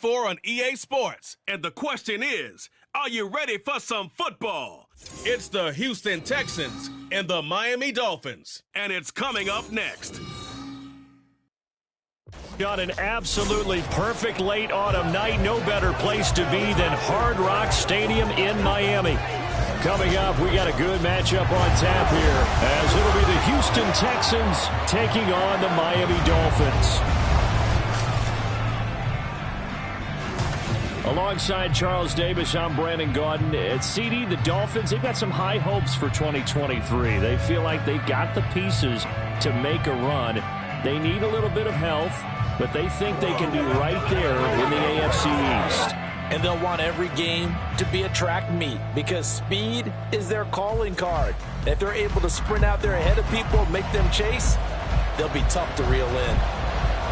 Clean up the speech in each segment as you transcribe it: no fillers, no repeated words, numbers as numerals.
24 on EA Sports. And the question is, are you ready for some football? It's the Houston Texans and the Miami Dolphins. And it's coming up next. Got an absolutely perfect late autumn night. No better place to be than Hard Rock Stadium in Miami. Coming up, we got a good matchup on tap here, as it'll be the Houston Texans taking on the Miami Dolphins. Alongside Charles Davis, I'm Brandon Gaudin. At CD, the Dolphins, they've got some high hopes for 2023. They feel like they've got the pieces to make a run. They need a little bit of health, but they think they can be right there in the AFC East. And they'll want every game to be a track meet because speed is their calling card. And if they're able to sprint out there ahead of people and make them chase, they'll be tough to reel in.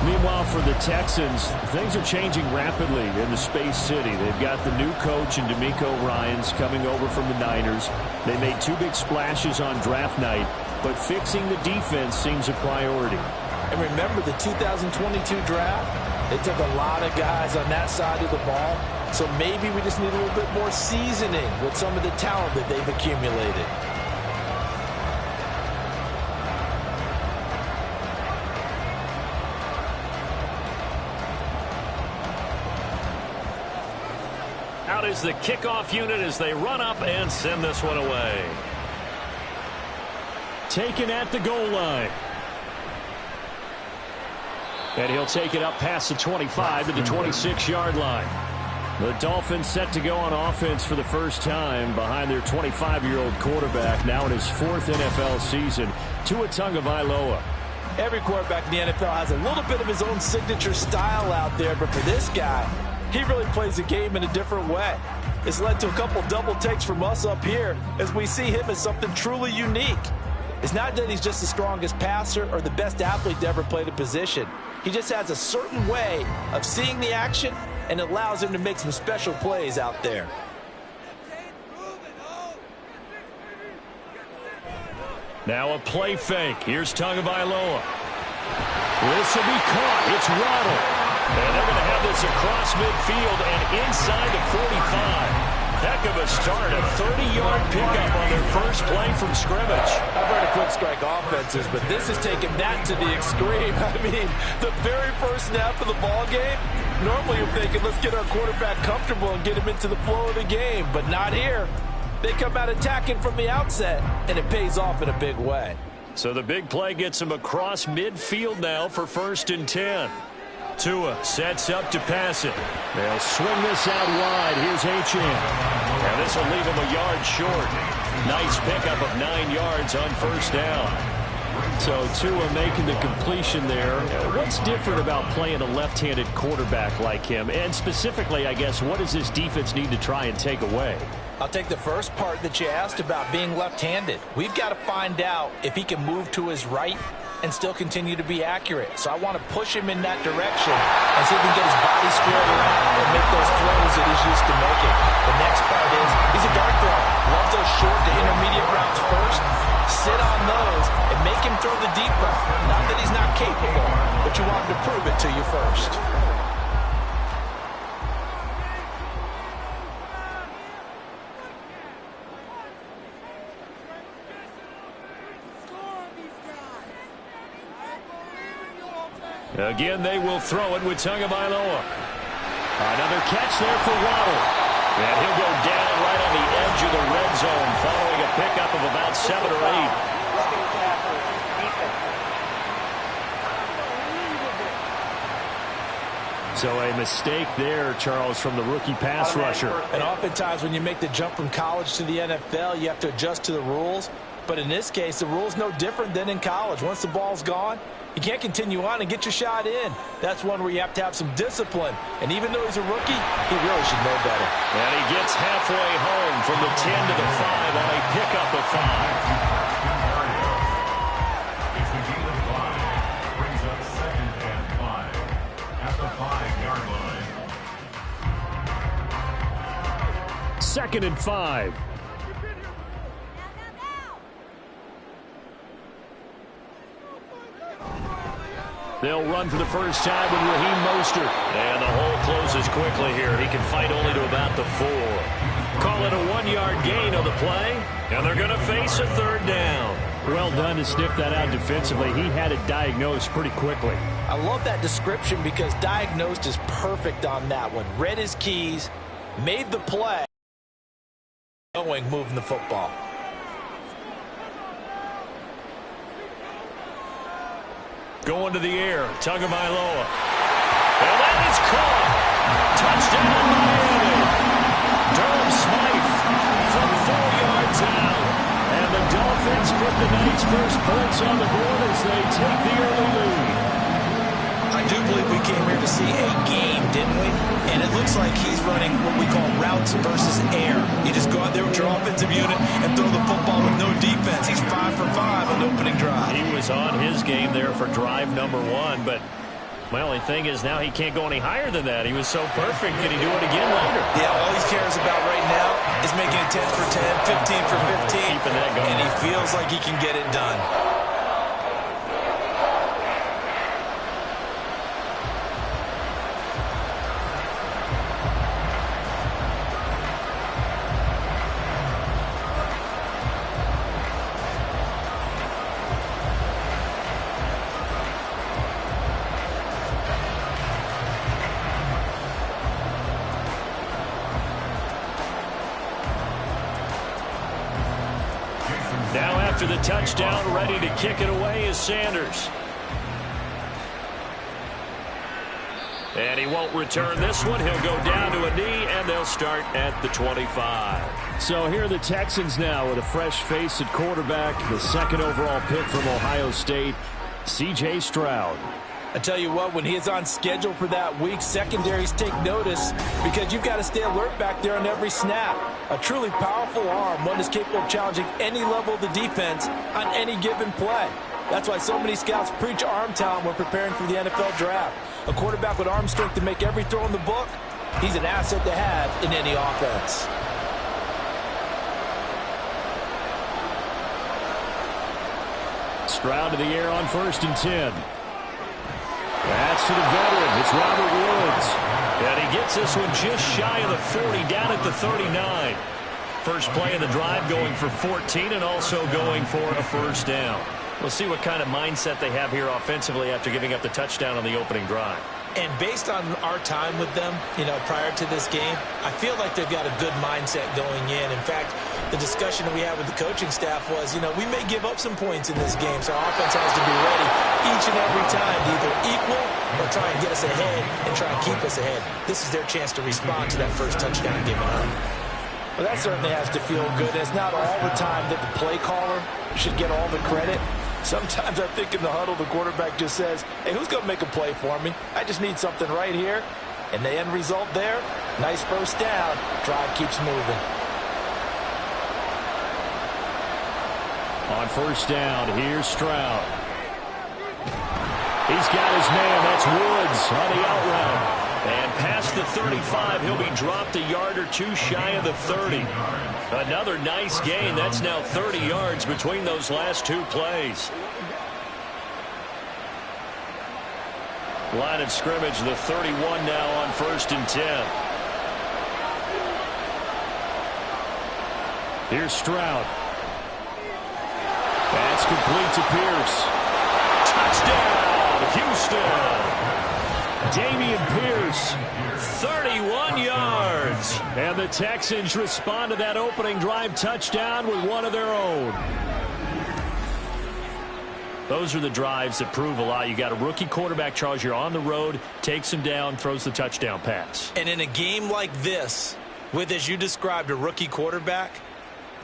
Meanwhile, for the Texans, things are changing rapidly in the Space City. They've got the new coach in D'Amico Ryans coming over from the Niners. They made two big splashes on draft night, but fixing the defense seems a priority. And remember the 2022 draft? They took a lot of guys on that side of the ball. So maybe we just need a little bit more seasoning with some of the talent that they've accumulated. Out is the kickoff unit as they run up and send this one away. Taken at the goal line. And he'll take it up past the 25 to the 26-yard line. The Dolphins set to go on offense for the first time behind their 25-year-old quarterback, now in his fourth NFL season, Tua Tagovailoa. Every quarterback in the NFL has a little bit of his own signature style out there, but for this guy, he really plays the game in a different way. It's led to a couple double takes from us up here as we see him as something truly unique. It's not that he's just the strongest passer or the best athlete to ever play the position. He just has a certain way of seeing the action, and it allows him to make some special plays out there. Now a play fake. Here's Tagovailoa. This will be caught. It's Waddle. And they're going to have this across midfield and inside the 45. Heck of a start. A 30-yard pickup on their first play from scrimmage. I've heard of quick strike offenses, but this is taking that to the extreme. I mean, the very first snap of the ball game, normally you're thinking, let's get our quarterback comfortable and get him into the flow of the game, but not here. They come out attacking from the outset, and it pays off in a big way. So the big play gets him across midfield now for 1st and 10. Tua sets up to pass it. They'll swing this out wide. Here's Achane. And this will leave him a yard short. Nice pickup of 9 yards on first down. So Tua making the completion there. What's different about playing a left-handed quarterback like him? And specifically, I guess, what does this defense need to try and take away? I'll take the first part that you asked about being left-handed. We've got to find out if he can move to his right and still continue to be accurate. So I want to push him in that direction and see if he can get his body squared around and make those throws that he's used to making. The next part is he's a dart thrower. Loves those short to intermediate routes first. Sit on those and make him throw the deep route. Not that he's not capable, but you want him to prove it to you first. Again, they will throw it with Tagovailoa. Another catch there for Waddle. And he'll go down right on the edge of the red zone following a pickup of about 7 or 8. So a mistake there, Charles, from the rookie pass rusher. And oftentimes when you make the jump from college to the NFL, you have to adjust to the rules. But in this case, the rule's no different than in college. Once the ball's gone, you can't continue on and get your shot in. That's one where you have to have some discipline. And even though he's a rookie, he really should know better. And he gets halfway home from the 10 to the 5 on a pickup of 5. Brings up 2nd and 5 at the 5-yard line. 2nd and 5. They'll run for the first time with Raheem Mostert. And the hole closes quickly here. He can fight only to about the 4. Call it a 1-yard gain on the play. And they're going to face a 3rd down. Well done to sniff that out defensively. He had it diagnosed pretty quickly. I love that description because diagnosed is perfect on that one. Read his keys, made the play, moving the football. Going to the air, Tagovailoa. And that is caught. Touchdown, Miami. Durham Smythe from 4 yards out. And the Dolphins put the night's first points on the board as they take the early lead. I do believe we came here to see a game, didn't we? And it looks like he's running what we call routes versus air. You just go out there with your offensive unit and throw the football with no defense. He's 5 for 5 on the opening drive. He was on his game there for drive number 1, but my only thing is now he can't go any higher than that. He was so perfect. Can he do it again later? Yeah, all he cares about right now is making it 10 for 10, 15 for 15. Keeping that going. And he feels like he can get it done. Now after the touchdown, ready to kick it away is Sanders. And he won't return this one. He'll go down to a knee, and they'll start at the 25. So here are the Texans now with a fresh face at quarterback, the 2nd overall pick from Ohio State, C.J. Stroud. I tell you what, when he is on schedule for that week, secondaries take notice because you've got to stay alert back there on every snap. A truly powerful arm, one that's capable of challenging any level of the defense on any given play. That's why so many scouts preach arm talent when preparing for the NFL draft. A quarterback with arm strength to make every throw in the book, he's an asset to have in any offense. Stroud to the air on 1st and 10. That's to the veteran. It's Robert Woods. And he gets this one just shy of the 40, down at the 39. First play of the drive going for 14 and also going for a 1st down. We'll see what kind of mindset they have here offensively after giving up the touchdown on the opening drive. And based on our time with them, prior to this game, I feel like they've got a good mindset going in. In fact, the discussion that we had with the coaching staff was, we may give up some points in this game, so our offense has to be ready each and every time to either equal or try and get us ahead and try and keep us ahead. This is their chance to respond to that first touchdown given up. Well, that certainly has to feel good. It's not all the time that the play caller should get all the credit. Sometimes I think in the huddle, the quarterback just says, hey, who's going to make a play for me? I just need something right here. And the end result there, nice 1st down. Drive keeps moving. On 1st down, here's Stroud. He's got his man. That's Woods on the out route. And past the 35, he'll be dropped a yard or 2 shy of the 30. Another nice gain. That's now 30 yards between those last 2 plays. Line of scrimmage, the 31 now on 1st and 10. Here's Stroud. That's complete to Pierce. Touchdown, Houston. Dameon Pierce. 31 yards. And the Texans respond to that opening drive touchdown with one of their own. Those are the drives that prove a lot. You got a rookie quarterback, Charles. You're on the road, takes him down, throws the touchdown pass. And in a game like this, with, as you described, a rookie quarterback,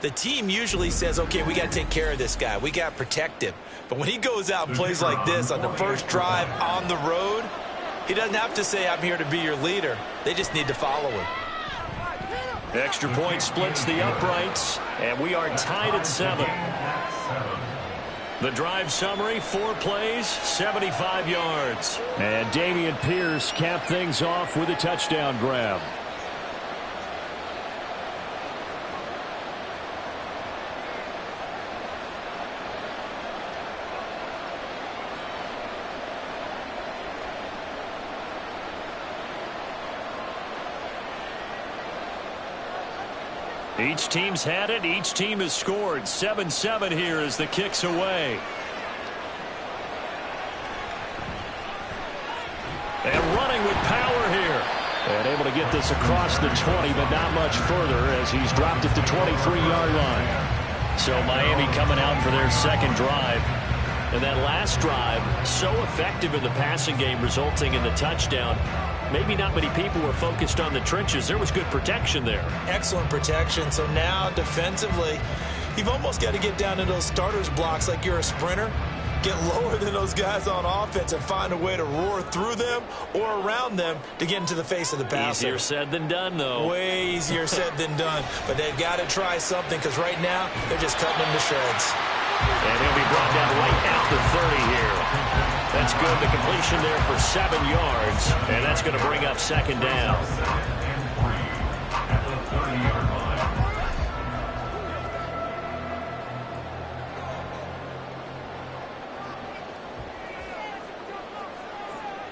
the team usually says, okay, we got to take care of this guy. We got to protect him. But when he goes out and plays like this on the first drive on the road, he doesn't have to say, I'm here to be your leader. They just need to follow him. Extra point splits the uprights, and we are tied at 7. The drive summary, 4 plays, 75 yards. And Dameon Pierce capped things off with a touchdown grab. Each team's had it. Each team has scored. 7-7 here as the kick's away. And running with power here. And able to get this across the 20, but not much further as he's dropped it to 23-yard line. So Miami coming out for their second drive. And that last drive, so effective in the passing game, resulting in the touchdown. Maybe not many people were focused on the trenches. There was good protection there. Excellent protection. So now defensively, you've almost got to get down to those starters blocks like you're a sprinter. Get lower than those guys on offense and find a way to roar through them or around them to get into the face of the passer. Easier said than done, though. Way easier said than done. But they've got to try something because right now they're just cutting them to shreds. And he'll be brought down right at the 30 here. That's good. The completion there for 7 yards. And that's going to bring up second down.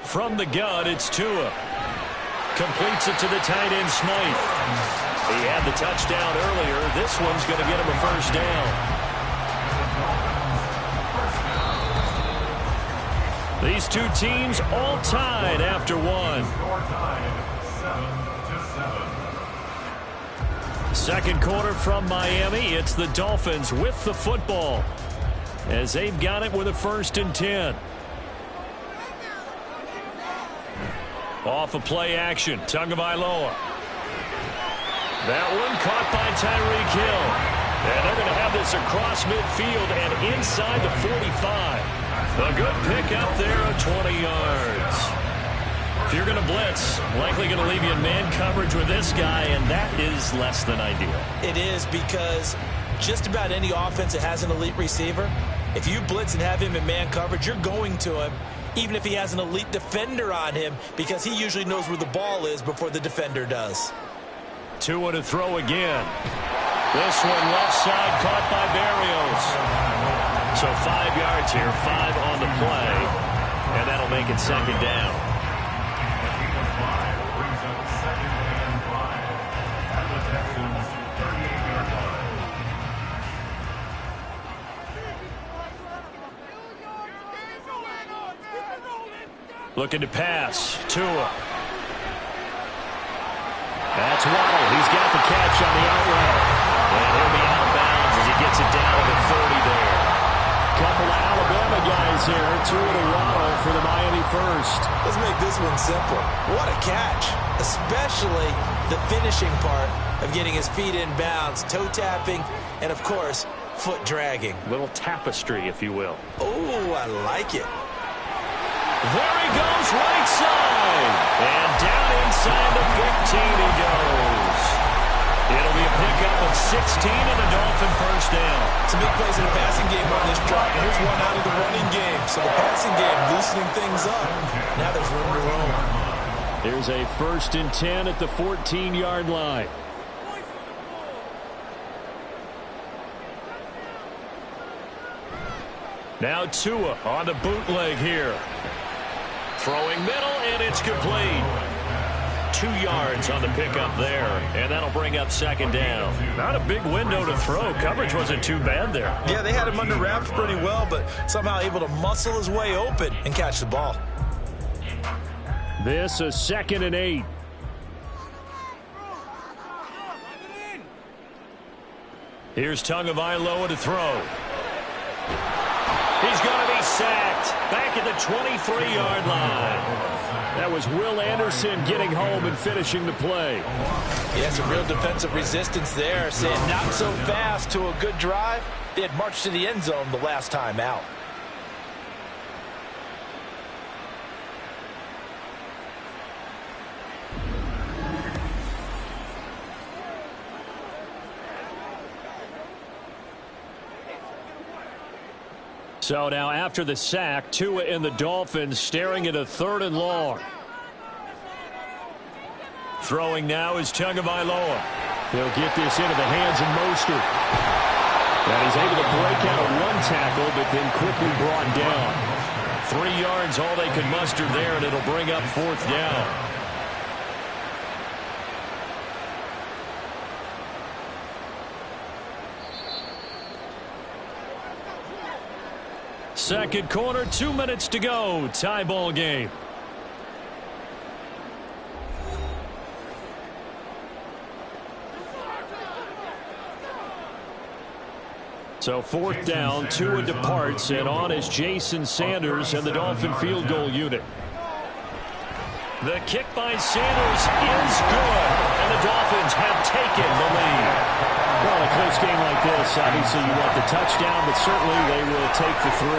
From the gun, it's Tua. Completes it to the tight end, Smythe. He had the touchdown earlier. This one's going to get him a first down. These two teams all tied after one. Second quarter from Miami. It's the Dolphins with the football as they've got it with a 1st and 10. Off of play action, Tagovailoa. That one caught by Tyreek Hill. And they're going to have this across midfield and inside the 45. A good pickup there of 20 yards. If you're going to blitz, likely going to leave you in man coverage with this guy, and that is less than ideal. It is because just about any offense that has an elite receiver, if you blitz and have him in man coverage, you're going to him, even if he has an elite defender on him, because he usually knows where the ball is before the defender does. Tua to throw again. This one left side caught by Barrios. So 5 yards here, 5 on the play, and that'll make it second down. Looking to pass. Tua. That's Waddle. He's got the catch on the out route. And he'll be out of bounds as he gets it down to the 30 there. Couple of Alabama guys here. Tua to Waddle for the Miami first. Let's make this one simple. What a catch. Especially the finishing part of getting his feet in bounds, toe tapping, and of course, foot dragging. Little tapestry, if you will. Oh, I like it. There he goes, right side. And down inside the 15 he goes. It'll be a pickup of 16 and a Dolphin first down. Some big plays in the passing game on this drive. Here's one out of the running game. So the passing game loosening things up. Now there's room to roam. There's a 1st and 10 at the 14-yard line. Now Tua on the bootleg here. Throwing middle, and it's complete. 2 yards on the pickup there, and that'll bring up second down. Not a big window to throw. Coverage wasn't too bad there. Yeah, they had him under wraps pretty well, but somehow able to muscle his way open and catch the ball. This a 2nd and 8. Here's Tagovailoa to throw. He's going to be sacked back at the 23-yard line. That was Will Anderson getting home and finishing the play. Yeah, some real defensive resistance there, saying not so fast to a good drive. They had marched to the end zone the last time out. So now after the sack, Tua and the Dolphins staring at a 3rd and long. Throwing now is Tagovailoa. He'll get this into the hands of Mostert. And he's able to break out of one tackle, but then quickly brought down. 3 yards all they could muster there, and it'll bring up 4th down. Second quarter, 2 minutes to go. Tie ball game. So fourth down, Tua departs, and on is Jason Sanders and the Dolphin field goal unit. The kick by Sanders is good, and the Dolphins have taken the lead. Well, in a close game like this, obviously you want the touchdown, but certainly they will take the 3.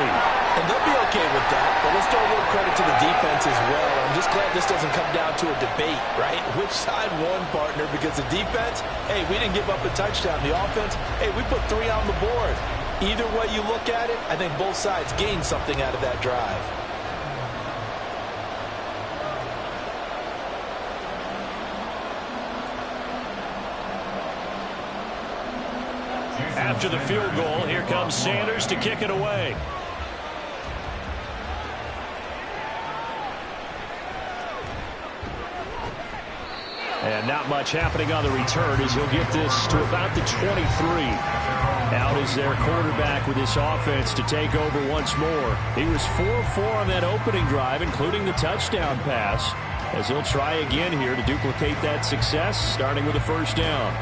And they'll be okay with that, but let's throw a little credit to the defense as well. I'm just glad this doesn't come down to a debate, right? Which side won, partner? Because the defense, hey, we didn't give up a touchdown. The offense, hey, we put 3 on the board. Either way you look at it, I think both sides gained something out of that drive. After the field goal, here comes Sanders to kick it away. And not much happening on the return as he'll get this to about the 23. Out is their quarterback with this offense to take over once more. He was 4-4 on that opening drive, including the touchdown pass, as he'll try again here to duplicate that success, starting with a first down.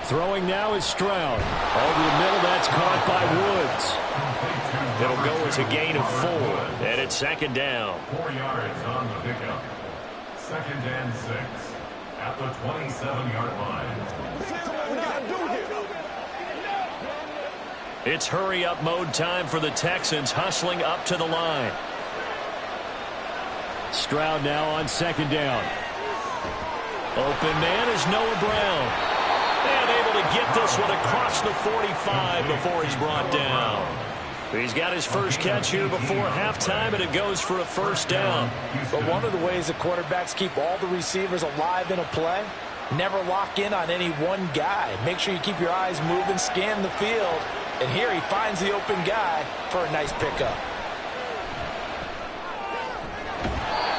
Throwing now is Stroud. Over the middle, that's caught by Woods. It'll go as a gain of 4, and it's second down. 4 yards on the pickup. Second and 6 at the 27-yard line. It's hurry-up mode time for the Texans, hustling up to the line. Stroud now on second down. Open man is Noah Brown. And able to get this one across the 45 before he's brought down. He's got his first catch here before halftime, and it goes for a first down. But one of the ways the quarterbacks keep all the receivers alive in a play, never lock in on any one guy. Make sure you keep your eyes moving, scan the field, and here he finds the open guy for a nice pickup.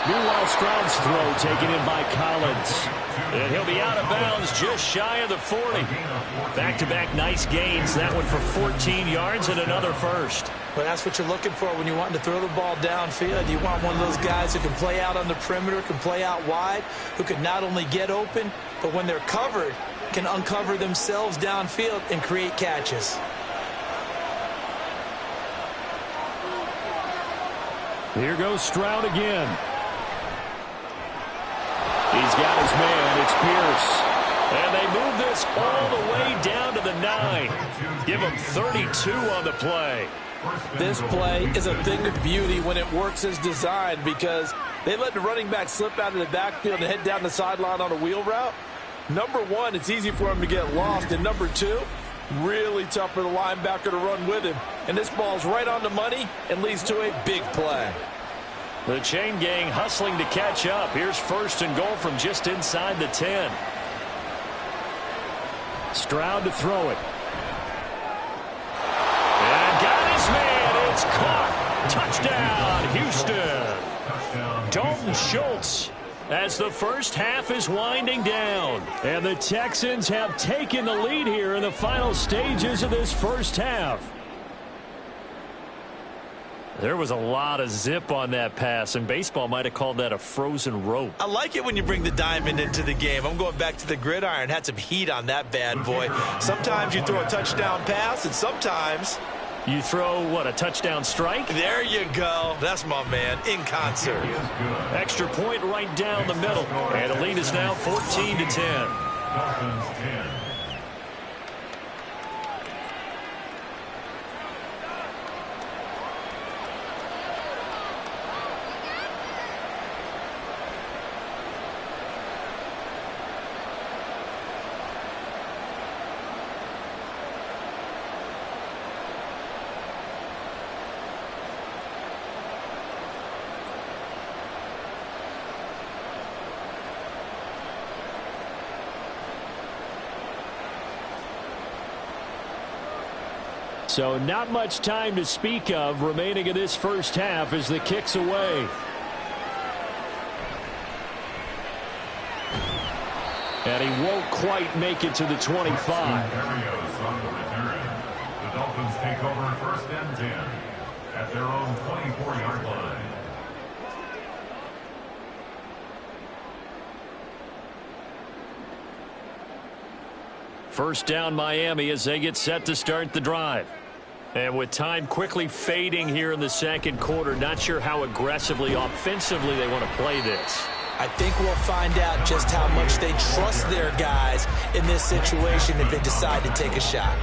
Meanwhile, Stroud's throw taken in by Collins. And he'll be out of bounds just shy of the 40. Back-to-back nice gains. That one for 14 yards and another first. Well, that's what you're looking for when you're wanting to throw the ball downfield. You want one of those guys who can play out on the perimeter, can play out wide, who can not only get open, but when they're covered, can uncover themselves downfield and create catches. Here goes Stroud again. He's got his man. It's Pierce. And they move this all the way down to the 9. Give him 32 on the play. This play is a thing of beauty when it works as designed because they let the running back slip out of the backfield and head down the sideline on a wheel route. Number one, it's easy for him to get lost. And number two, really tough for the linebacker to run with him. And this ball's right on the money and leads to a big play. The chain gang hustling to catch up. Here's first and goal from just inside the 10. Stroud to throw it. And got his man. It's caught. Touchdown, Houston. Dalton Schultz as the first half is winding down. And the Texans have taken the lead here in the final stages of this first half. There was a lot of zip on that pass, and baseball might have called that a frozen rope. I like it when you bring the diamond into the game. I'm going back to the gridiron. Had some heat on that bad boy. Sometimes you throw a touchdown pass, and sometimes you throw, what, a touchdown strike? There you go. That's my man, in concert. Extra point right down the middle, and the lead is now 14-10. Dolphins 10. So not much time to speak of remaining in this first half as the kick's away. And he won't quite make it to the 25. The Dolphins take over first and 10 at their own 24-yard line. First down Miami as they get set to start the drive. And with time quickly fading here in the second quarter, not sure how aggressively, offensively they want to play this. I think we'll find out just how much they trust their guys in this situation if they decide to take a shot.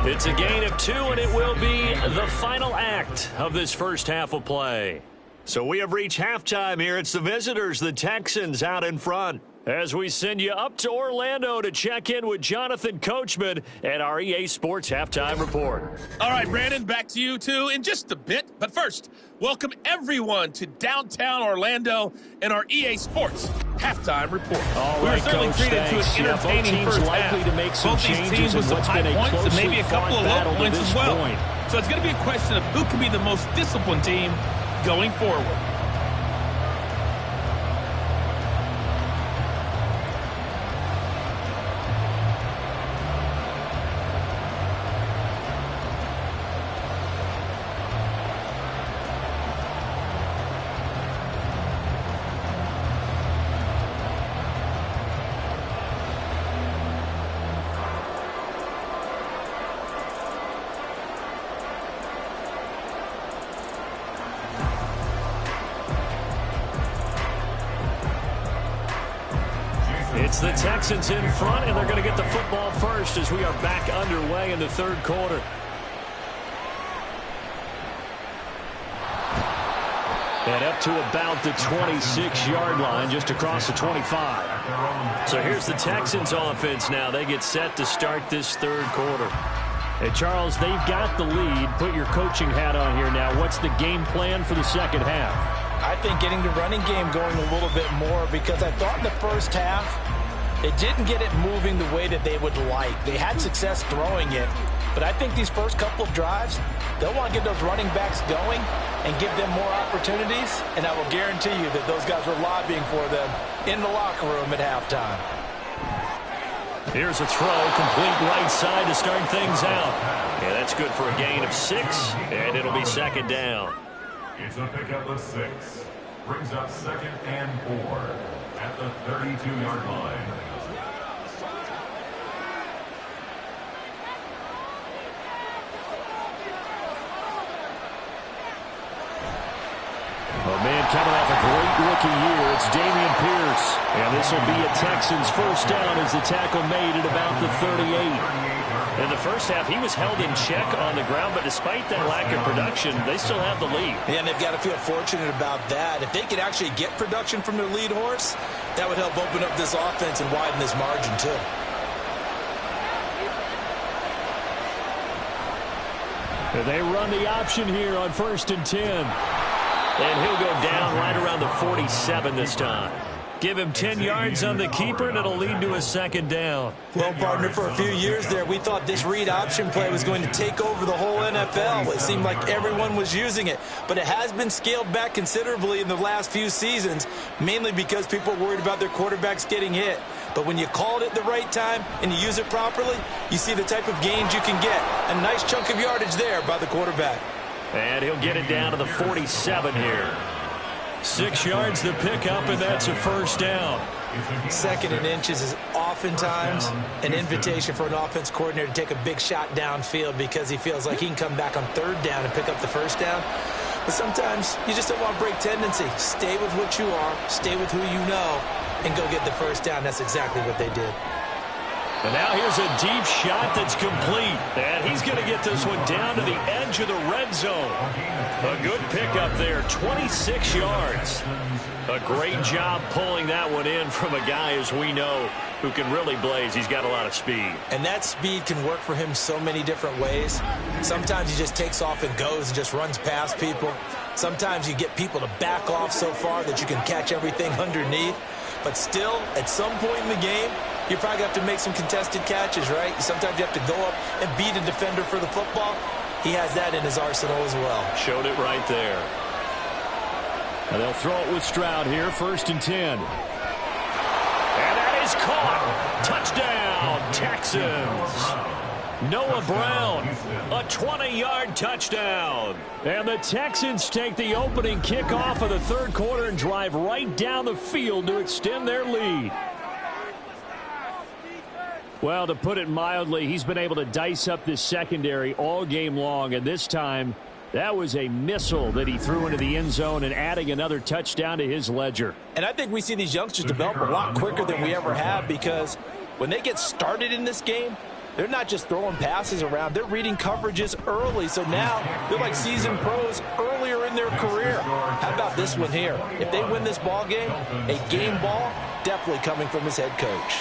It's a gain of 2, and it will be the final act of this first half of play. So we have reached halftime here. It's the visitors, the Texans, out in front. As we send you up to Orlando to check in with Jonathan Coachman and our EA Sports Halftime Report. All right, Brandon, back to you, too, in just a bit. But first, welcome everyone to downtown Orlando and our EA Sports Halftime Report. All we right, were certainly Coach, treated to an entertaining first half. Likely to make some both these changes teams with in some what's high been a points and maybe a couple of low points as well. Point. So it's going to be a question of who can be the most disciplined team going forward. It's the Texans in front, and they're going to get the football first as we are back underway in the third quarter. And up to about the 26-yard line, just across the 25. So here's the Texans offense now. They get set to start this third quarter. Hey, Charles, they've got the lead. Put your coaching hat on here now. What's the game plan for the second half? I think getting the running game going a little bit more, because I thought in the first half it didn't get it moving the way that they would like. They had success throwing it, but I think these first couple of drives, they'll want to get those running backs going and give them more opportunities, and I will guarantee you that those guys were lobbying for them in the locker room at halftime. Here's a throw, complete right side to start things out. Yeah, that's good for a gain of 6, and it'll be second down. It's a pickup of 6. Brings up second and 4 at the 32-yard line. Oh, man, coming off a great rookie year, it's Dameon Pierce. And this will be a Texans first down as the tackle made at about the 38. In the first half, he was held in check on the ground, but despite that lack of production, they still have the lead. Yeah, and they've got to feel fortunate about that. If they could actually get production from their lead horse, that would help open up this offense and widen this margin, too. They run the option here on 1st and 10. And he'll go down right around the 47 this time. Give him 10 yards on the keeper, and it'll lead to a second down. Well, partner, for a few years there, we thought this read option play was going to take over the whole NFL. It seemed like everyone was using it, but it has been scaled back considerably in the last few seasons, mainly because people are worried about their quarterbacks getting hit. But when you call it at the right time and you use it properly, you see the type of gains you can get. A nice chunk of yardage there by the quarterback. And he'll get it down to the 47 here. 6 yards to pick up, and that's a first down. Second and inches is oftentimes an invitation for an offense coordinator to take a big shot downfield because he feels like he can come back on third down and pick up the first down. But sometimes you just don't want to break tendency. Stay with what you are, stay with who you know, and go get the first down. That's exactly what they did. And now here's a deep shot that's complete. And he's going to get this one down to the edge of the red zone. A good pickup there, 26 yards. A great job pulling that one in from a guy, as we know, who can really blaze. He's got a lot of speed. And that speed can work for him so many different ways. Sometimes he just takes off and goes and just runs past people. Sometimes you get people to back off so far that you can catch everything underneath. But still, at some point in the game, You probably have to make some contested catches, right? Sometimes you have to go up and beat a defender for the football. He has that in his arsenal as well. Showed it right there. And they'll throw it with Stroud here, 1st and 10. And that is caught. Touchdown, Texans. Noah Brown, a 20-yard touchdown. And the Texans take the opening kickoff of the third quarter and drive right down the field to extend their lead. Well, to put it mildly, he's been able to dice up this secondary all game long, and this time that was a missile that he threw into the end zone and adding another touchdown to his ledger. And I think we see these youngsters develop a lot quicker than we ever have, because when they get started in this game, they're not just throwing passes around. They're reading coverages early. So now they're like seasoned pros earlier in their career. How about this one here? If they win this ball game, a game ball definitely coming from his head coach.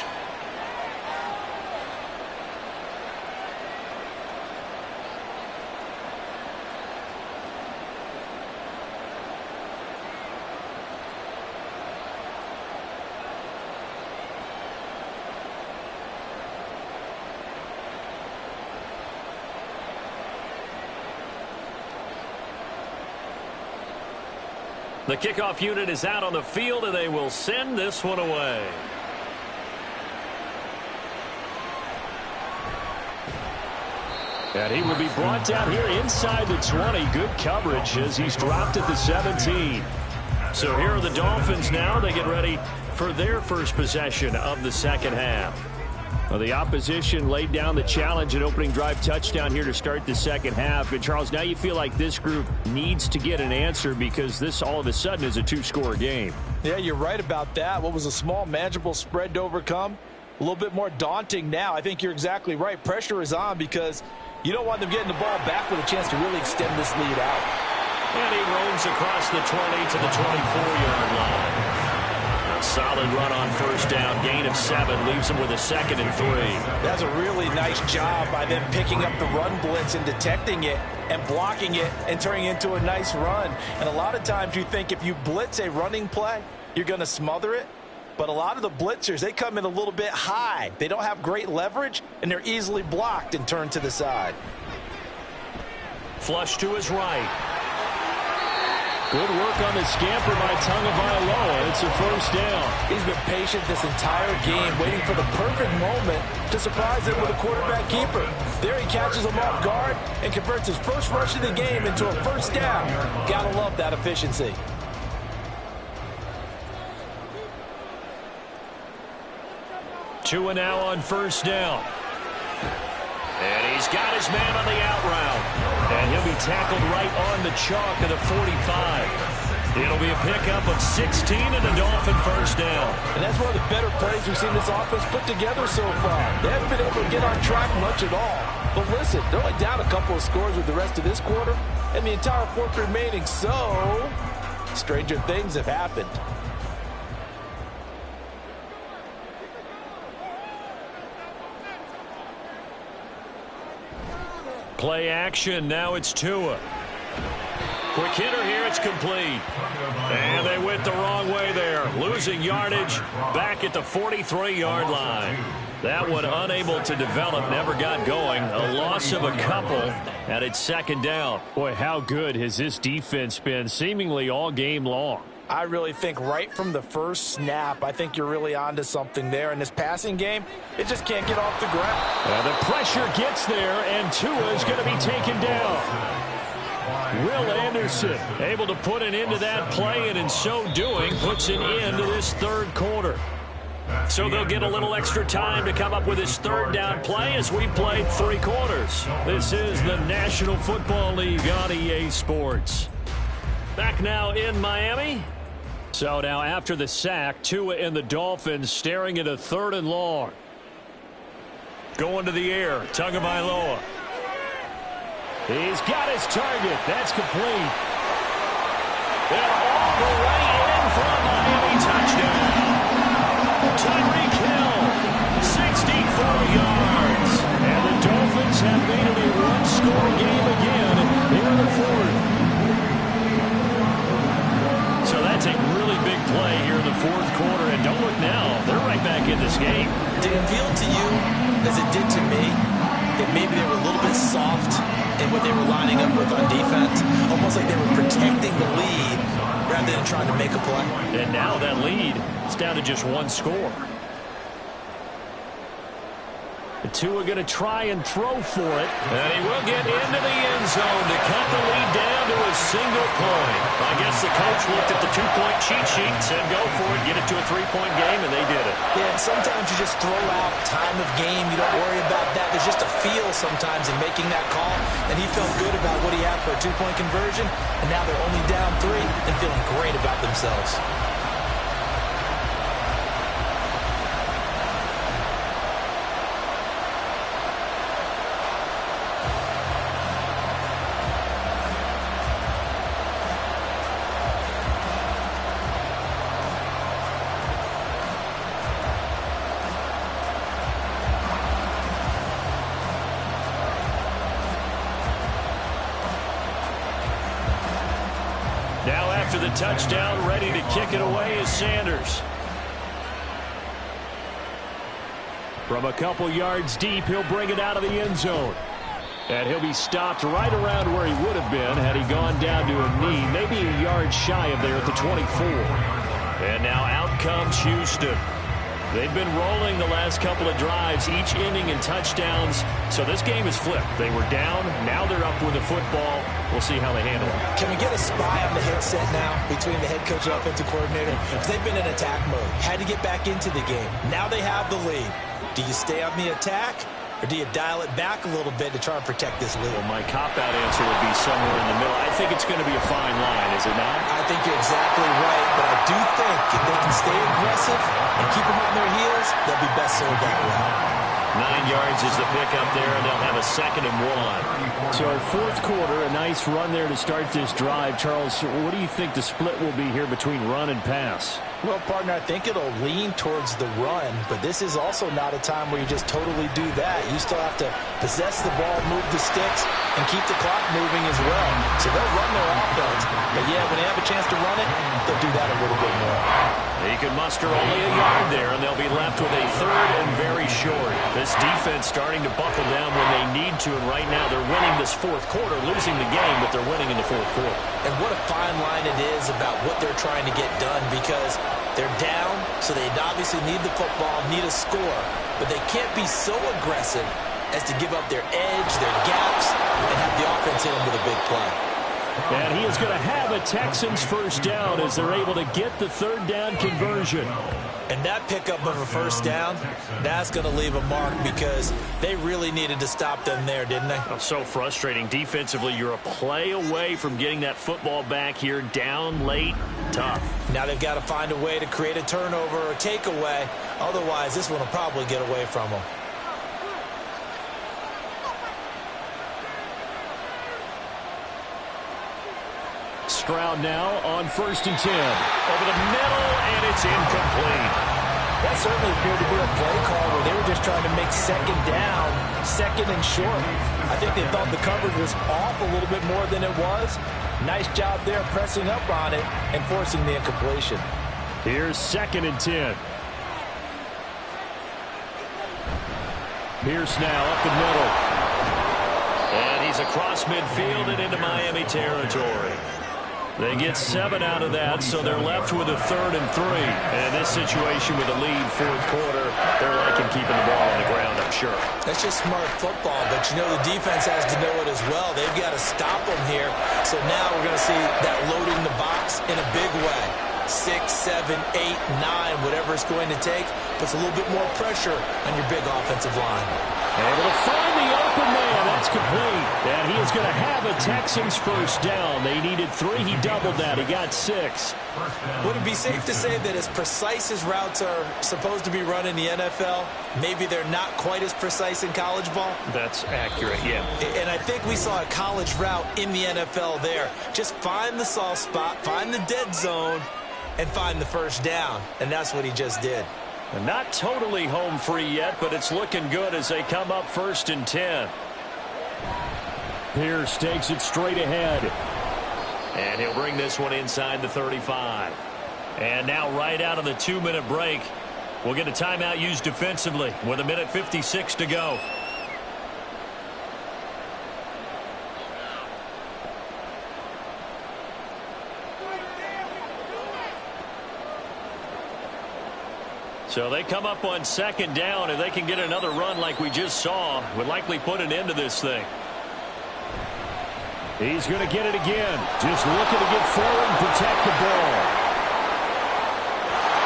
The kickoff unit is out on the field, and they will send this one away. And he will be brought down here inside the 20. Good coverage as he's dropped at the 17. So here are the Dolphins now. They get ready for their first possession of the second half. Well, the opposition laid down the challenge and opening drive touchdown here to start the second half. And, Charles, now you feel like this group needs to get an answer because this all of a sudden is a two-score game. Yeah, you're right about that. What was a small, manageable spread to overcome? A little bit more daunting now. I think you're exactly right. Pressure is on because you don't want them getting the ball back with a chance to really extend this lead out. And he roams across the 20 to the 24-yard line. A solid run on first down. Gain of 7 leaves him with a 2nd and 3. That's a really nice job by them picking up the run blitz and detecting it and blocking it and turning it into a nice run. And a lot of times you think if you blitz a running play, you're going to smother it. But a lot of the blitzers, they come in a little bit high. They don't have great leverage, and they're easily blocked and turned to the side. Flush to his right. Good work on the scamper by Tagovailoa. It's a first down. He's been patient this entire game, waiting for the perfect moment to surprise him with a quarterback keeper. There he catches him off guard and converts his first rush of the game into a first down. Gotta love that efficiency. Tua now on first down. And he's got his man on the out route. And he'll be tackled right on the chalk of the 45. It'll be a pickup of 16 and a Dolphin first down. And that's one of the better plays we've seen this offense put together so far. They haven't been able to get on track much at all. But listen, they're only down a couple of scores with the rest of this quarter and the entire fourth remaining. So, stranger things have happened. Play action. Now it's Tua. Quick hitter here. It's complete. And they went the wrong way there. Losing yardage back at the 43-yard line. That one unable to develop. Never got going. A loss of a couple. And it's second down. Boy, how good has this defense been seemingly all game long? I really think right from the first snap, I think you're really onto something there. In this passing game, it just can't get off the ground. And the pressure gets there, and Tua is going to be taken down. Will Anderson able to put an end to that play, and in so doing, puts an end to this third quarter. So they'll get a little extra time to come up with this third down play as we played 3 quarters. This is the National Football League on EA Sports. Back now in Miami. So now after the sack, Tua and the Dolphins staring at a 3rd and long. Going to the air, Tagovailoa. He's got his target. That's complete. And all the way in for a Miami touchdown. Tyreek Hill, 64 yards. And the Dolphins have made it a one-score game again here in the 4th. So that's a really big play here in the 4th quarter. And don't look now, they're right back in this game. Didn't me, that maybe they were a little bit soft in what they were lining up with on defense, almost like they were protecting the lead rather than trying to make a play. And now that lead is down to just one score. The two are going to try and throw for it. And he will get into the end zone to cut the lead down to a single point. I guess the coach looked at the two-point cheat sheet and said, go for it, get it to a three-point game, and they did it. Yeah, and sometimes you just throw out time of game. You don't worry about that. There's just a feel sometimes in making that call. And he felt good about what he had for a two-point conversion. And now they're only down 3 and feeling great about themselves. Now after the touchdown, ready to kick it away is Sanders. From a couple yards deep, he'll bring it out of the end zone. And he'll be stopped right around where he would have been had he gone down to a knee, maybe a yard shy of there at the 24. And now out comes Houston. They've been rolling the last couple of drives, each ending in touchdowns. So this game is flipped. They were down. Now they're up with the football. We'll see how they handle it. Can we get a spy on the headset now between the head coach and offensive coordinator? Because they've been in attack mode. Had to get back into the game. Now they have the lead. Do you stay on the attack? Or do you dial it back a little bit to try and protect this lead? Well, my cop-out answer would be somewhere in the middle. I think it's going to be a fine line, is it not? I think you're exactly right, but I do think if they can stay aggressive and keep them on their heels, they'll be best served that way. 9 yards is the pickup there, and they'll have a 2nd and 1. So fourth quarter, a nice run there to start this drive. Charles, what do you think the split will be here between run and pass? Well, partner, I think it'll lean towards the run, but this is also not a time where you just totally do that. You still have to possess the ball, move the sticks, and keep the clock moving as well. So they'll run their offense, but yeah, when they have a chance to run it, they'll do that a little bit more. He can muster only a yard there, and they'll be left with a 3rd and very short. This defense starting to buckle down when they need to, and right now they're winning this fourth quarter, losing the game, but they're winning in the fourth quarter. And what a fine line it is about what they're trying to get done, because they're down, so they obviously need the football, need a score, but they can't be so aggressive as to give up their edge, their gaps, and have the offense hit them with a big play. And he is going to have a Texans first down as they're able to get the 3rd down conversion. And that pickup of a first down, that's going to leave a mark because they really needed to stop them there, didn't they? Oh, so frustrating. Defensively, you're a play away from getting that football back here, down late, tough. Now they've got to find a way to create a turnover or takeaway. Otherwise, this one will probably get away from them. Stroud now on 1st and 10. Over the middle, and it's incomplete. That certainly appeared to be a play call where they were just trying to make 2nd down, 2nd and short. I think they thought the coverage was off a little bit more than it was. Nice job there pressing up on it and forcing the incompletion. Here's 2nd and 10. Pierce now up the middle. And he's across midfield and into Miami territory. They get 7 out of that, so they're left with a 3rd and 3. And in this situation with a lead fourth quarter, they're liking keeping the ball on the ground, I'm sure. That's just smart football, but you know the defense has to know it as well. They've got to stop them here. So now we're going to see that loading the box in a big way. 6, 7, 8, 9, whatever it's going to take, puts a little bit more pressure on your big offensive line. Able to find the open man. That's complete. And he is going to have a Texans first down. They needed 3. He doubled that. He got 6. Would it be safe to say that as precise as routes are supposed to be run in the NFL, maybe they're not quite as precise in college ball? That's accurate, yeah. And I think we saw a college route in the NFL there. Just find the soft spot, find the dead zone, and find the first down. And that's what he just did. And not totally home free yet, but it's looking good as they come up 1st and 10. Pierce takes it straight ahead. And he'll bring this one inside the 35. And now right out of the 2-minute break, we'll get a timeout used defensively with 1:56 to go. So they come up on second down, and they can get another run like we just saw. Would likely put an end to this thing. He's going to get it again. Just looking to get forward and protect the ball.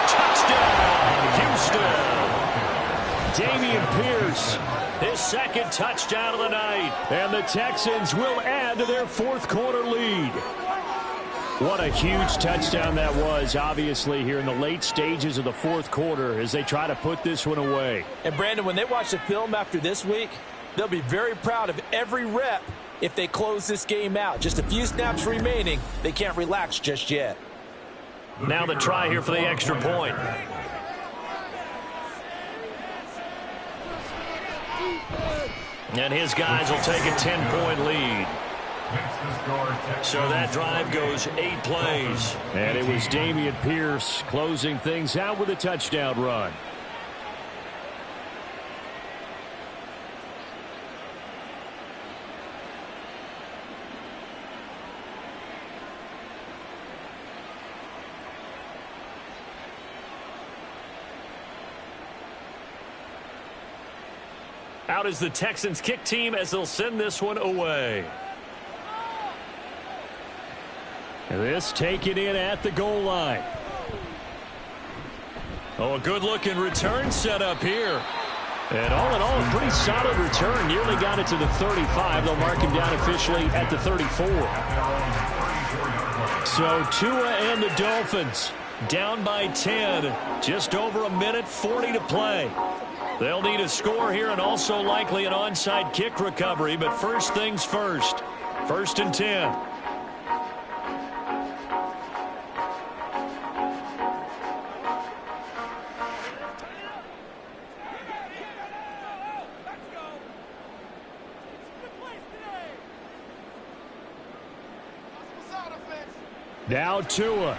Touchdown, Houston. Dameon Pierce, his second touchdown of the night. And the Texans will add to their fourth quarter lead. What a huge touchdown that was, obviously, here in the late stages of the fourth quarter as they try to put this one away. And, Brandon, when they watch the film after this week, they'll be very proud of every rep if they close this game out. Just a few snaps remaining. They can't relax just yet. Now the try here for the extra point. And his guys will take a 10-point lead. So that drive goes 8 plays. And it was Dameon Pierce closing things out with a touchdown run. Out is the Texans kick team as they'll send this one away. This taken in at the goal line. Oh, a good-looking return set up here. And all in all, a pretty solid return. Nearly got it to the 35. They'll mark him down officially at the 34. So Tua and the Dolphins down by 10. Just over a minute, 40 to play. They'll need a score here and also likely an onside kick recovery. But first things first. 1st and 10. Now Tua.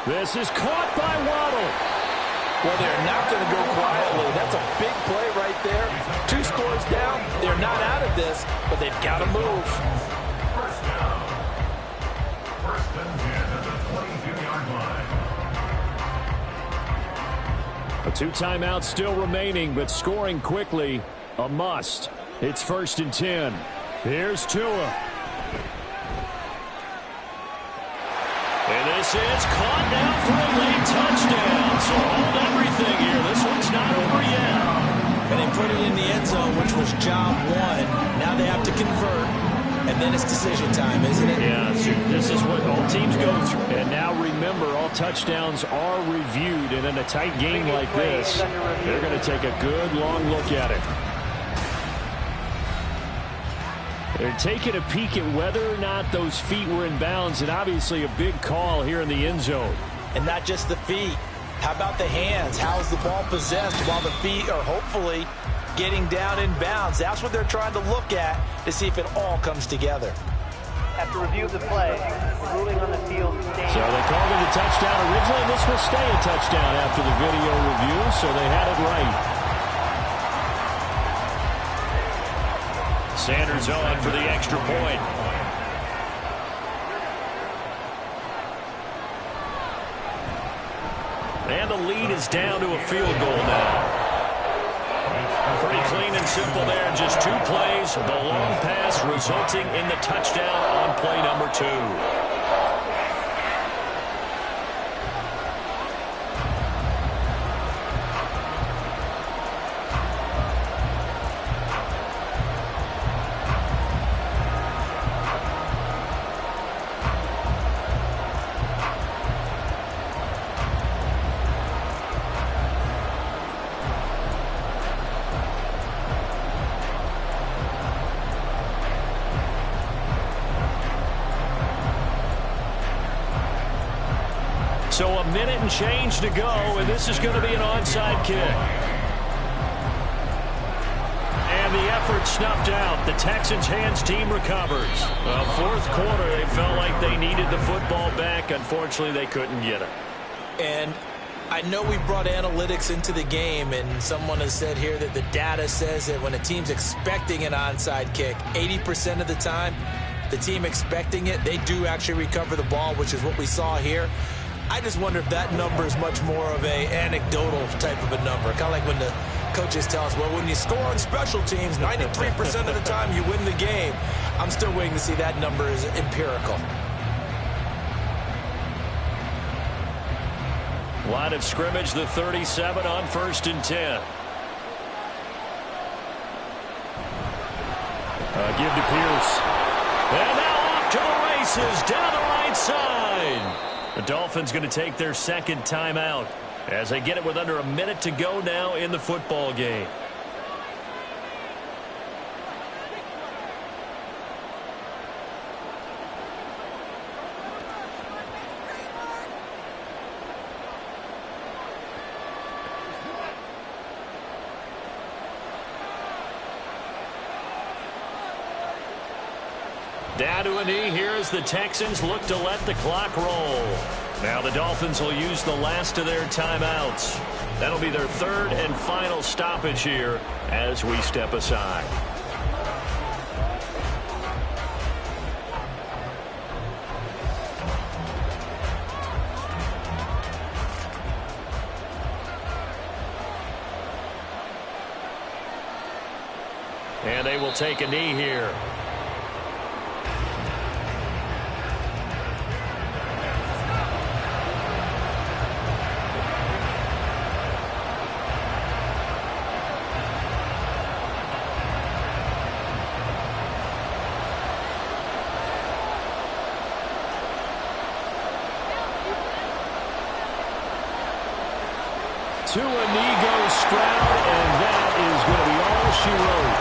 This is caught by Waddle. Well, they're not going to go quietly. That's a big play right there. 2 scores down. They're not out of this, but they've got to move. First down. 1st and 10 at the 22-yard line. A 2 timeouts still remaining, but scoring quickly, a must. It's 1st and 10. Here's Tua. And this is caught now for a late touchdown. So hold everything here. This one's not over yet. And they put it in the end zone, which was job 1. Now they have to convert, and then it's decision time, isn't it? Yeah, this is what all teams go through. And now remember, all touchdowns are reviewed, and in a tight game like this, they're going to take a good long look at it. They're taking a peek at whether or not those feet were in bounds, and obviously a big call here in the end zone. And not just the feet. How about the hands? How's the ball possessed while the feet are hopefully getting down in bounds? That's what they're trying to look at to see if it all comes together. After review of the play, the ruling on the field stands. So they called it a touchdown originally, and this will stay a touchdown after the video review, so they had it right. Sanders on for the extra point. And the lead is down to a field goal now. Pretty clean and simple there. Just 2 plays. The long pass resulting in the touchdown on play number 2. So a minute and change to go, and this is going to be an onside kick. And the effort snuffed out. The Texans' hands team recovers. Fourth quarter, they felt like they needed the football back. Unfortunately, they couldn't get it. And I know we brought analytics into the game, and someone has said here that the data says that when a team's expecting an onside kick, 80% of the time, the team expecting it, they do actually recover the ball, which is what we saw here. I just wonder if that number is much more of a anecdotal type of a number. Kind of like when the coaches tell us, well, when you score on special teams, 93% of the time you win the game. I'm still waiting to see that number is empirical. Line of scrimmage, the 37 on 1st and 10. Give to Pierce. And now off to the races down the right side. The Dolphins going to take their second timeout as they get it with under a minute to go now in the football game. Down to a knee here as the Texans look to let the clock roll. Now the Dolphins will use the last of their timeouts. That'll be their third and final stoppage here as we step aside. And they will take a knee here. To a knee goes Stroud, and that is going to be all she wrote.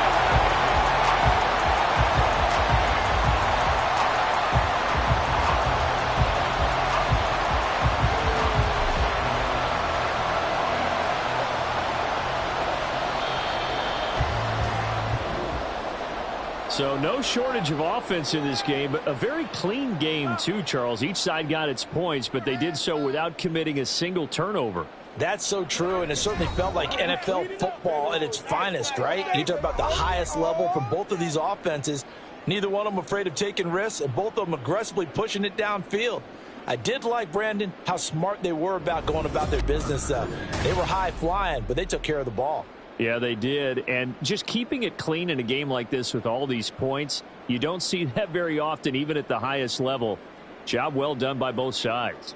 So no shortage of offense in this game, but a very clean game too, Charles. Each side got its points, but they did so without committing a single turnover. That's so true, and it certainly felt like NFL football at its finest, right? You talk about the highest level from both of these offenses. Neither one of them afraid of taking risks, and both of them aggressively pushing it downfield. I did like, Brandon, how smart they were about going about their business. They were high-flying, but they took care of the ball. Yeah, they did, and just keeping it clean in a game like this with all these points, you don't see that very often, even at the highest level. Job well done by both sides.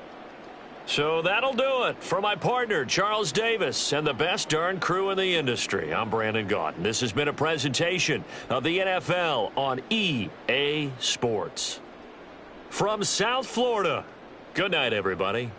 So that'll do it for my partner, Charles Davis, and the best darn crew in the industry. I'm Brandon Gaudin. This has been a presentation of the NFL on EA Sports. From South Florida, good night, everybody.